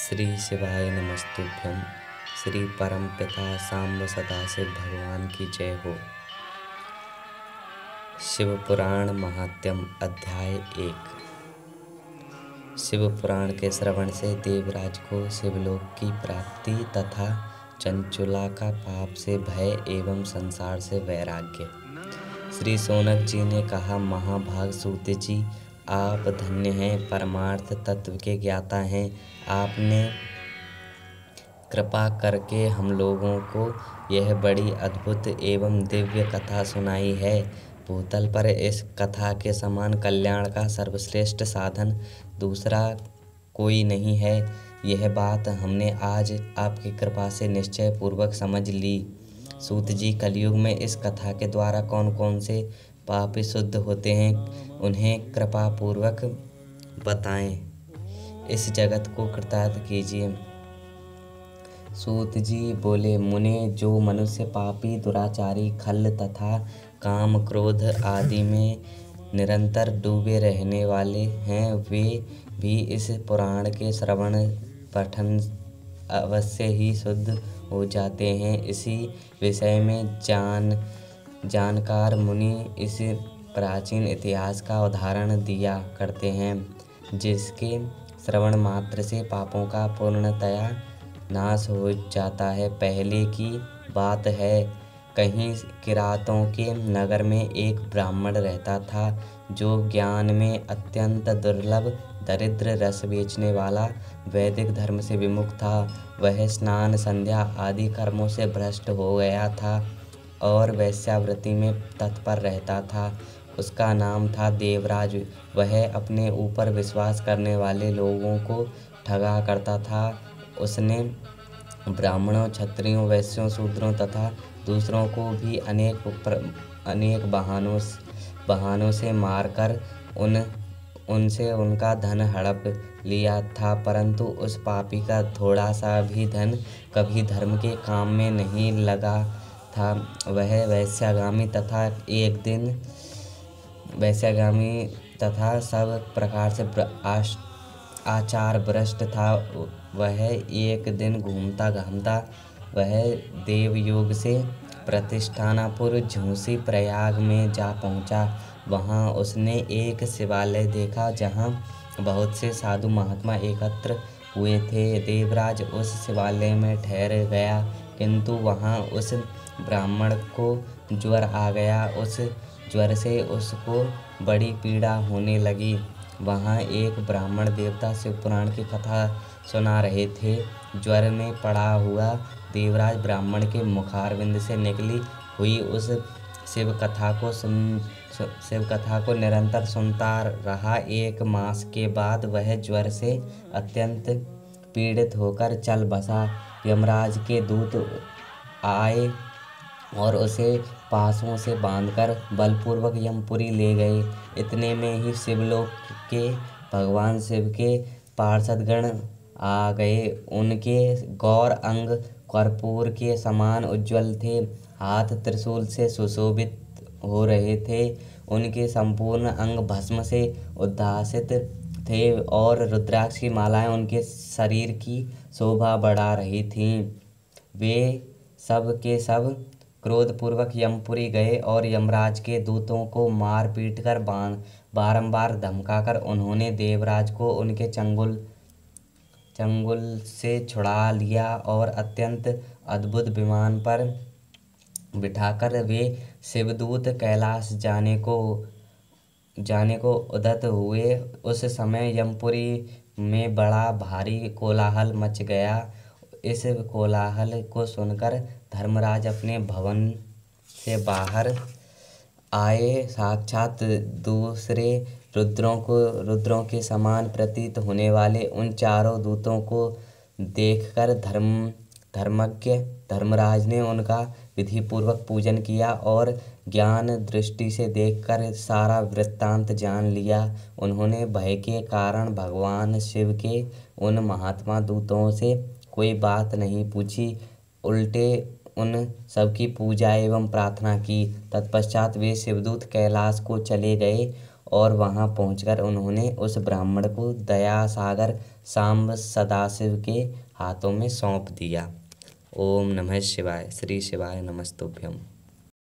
श्री शिवाय नमस्तुभ्यं। श्री परम पिता सांब सदाशिव भगवान की जय हो। शिव पुराण महात्म्य अध्याय 1। शिव पुराण के श्रवण से देवराज को शिवलोक की प्राप्ति तथा चंचुला का पाप से भय एवं संसार से वैराग्य। श्री सोनक जी ने कहा, महाभाग सूत जी, आप धन्य हैं, परमार्थ तत्व के ज्ञाता हैं। आपने कृपा करके हम लोगों को यह बड़ी अद्भुत एवं दिव्य कथा सुनाई है। भूतल पर इस कथा के समान कल्याण का सर्वश्रेष्ठ साधन दूसरा कोई नहीं है। यह बात हमने आज आपकी कृपा से निश्चय पूर्वक समझ ली। सूत जी, कलयुग में इस कथा के द्वारा कौन कौन से पापी शुद्ध होते हैं, उन्हें कृपा पूर्वक बताएं। इस जगत को कृतार्थ कीजिए। सूत जी बोले, मुने, जो मनुष्य पापी, दुराचारी, खल तथा काम क्रोध आदि में निरंतर डूबे रहने वाले हैं, वे भी इस पुराण के श्रवण पठन अवश्य ही शुद्ध हो जाते हैं। इसी विषय में जानकार मुनि इस प्राचीन इतिहास का उदाहरण दिया करते हैं, जिसके श्रवण मात्र से पापों का पूर्णतया नाश हो जाता है। पहले की बात है, कहीं किरातों के नगर में एक ब्राह्मण रहता था, जो ज्ञान में अत्यंत दुर्लभ, दरिद्र, रस बेचने वाला, वैदिक धर्म से विमुख था। वह स्नान, संध्या आदि कर्मों से भ्रष्ट हो गया था और वेश्यावृत्ति में तत्पर रहता था। उसका नाम था देवराज। वह अपने ऊपर विश्वास करने वाले लोगों को ठगा करता था। उसने ब्राह्मणों, क्षत्रियों, वैश्यों, शूद्रों तथा दूसरों को भी अनेक बहानों से मारकर उनसे उनका धन हड़प लिया था, परंतु उस पापी का थोड़ा सा भी धन कभी धर्म के काम में नहीं लगा था। वह वैश्यागामी तथा सब प्रकार से आचार भ्रष्ट था। वह एक दिन घूमता घामता वह देवयोग से प्रतिष्ठानापुर झूसी प्रयाग में जा पहुंचा। वहां उसने एक शिवालय देखा, जहां बहुत से साधु महात्मा एकत्र हुए थे। देवराज उस शिवालय में ठहर गया, किंतु वहां उस ब्राह्मण को ज्वर आ गया। उस ज्वर से उसको बड़ी पीड़ा होने लगी। वहाँ एक ब्राह्मण देवता शिव पुराण की कथा सुना रहे थे। ज्वर में पड़ा हुआ देवराज ब्राह्मण के मुखारविंद से निकली हुई उस शिव कथा को निरंतर सुनता रहा। 1 मास के बाद वह ज्वर से अत्यंत पीड़ित होकर चल बसा। यमराज के दूत आए और उसे पासों से बांधकर बलपूर्वक यमपुरी ले गए। इतने में ही शिवलोक के भगवान शिव के पार्षदगण आ गए। उनके गौर अंग कर्पूर के समान उज्ज्वल थे, हाथ त्रिशूल से सुशोभित हो रहे थे। उनके संपूर्ण अंग भस्म से उद्भासित थे और रुद्राक्ष की मालाएं उनके शरीर की शोभा बढ़ा रही थीं। वे सब के सब क्रोधपूर्वक यमपुरी गए और यमराज के दूतों को मार पीट कर बारंबार धमकाकर उन्होंने देवराज को उनके चंगुल से छुड़ा लिया और अत्यंत अद्भुत विमान पर बिठाकर वे शिवदूत कैलाश जाने को उद्यत हुए। उस समय यमपुरी में बड़ा भारी कोलाहल मच गया। इस कोलाहल को सुनकर धर्मराज अपने भवन से बाहर आए। साक्षात दूसरे रुद्रों के समान प्रतीत होने वाले उन चारों दूतों को देखकर धर्मज्ञ धर्मराज ने उनका विधिपूर्वक पूजन किया और ज्ञान दृष्टि से देखकर सारा वृत्तांत जान लिया। उन्होंने भय के कारण भगवान शिव के उन महात्मा दूतों से कोई बात नहीं पूछी, उल्टे उन सबकी पूजा एवं प्रार्थना की। तत्पश्चात वे शिवदूत कैलाश को चले गए और वहां पहुंचकर उन्होंने उस ब्राह्मण को दयासागर सांब सदाशिव के हाथों में सौंप दिया। ओम नमः शिवाय। श्री शिवाय नमस्तुभ्यम।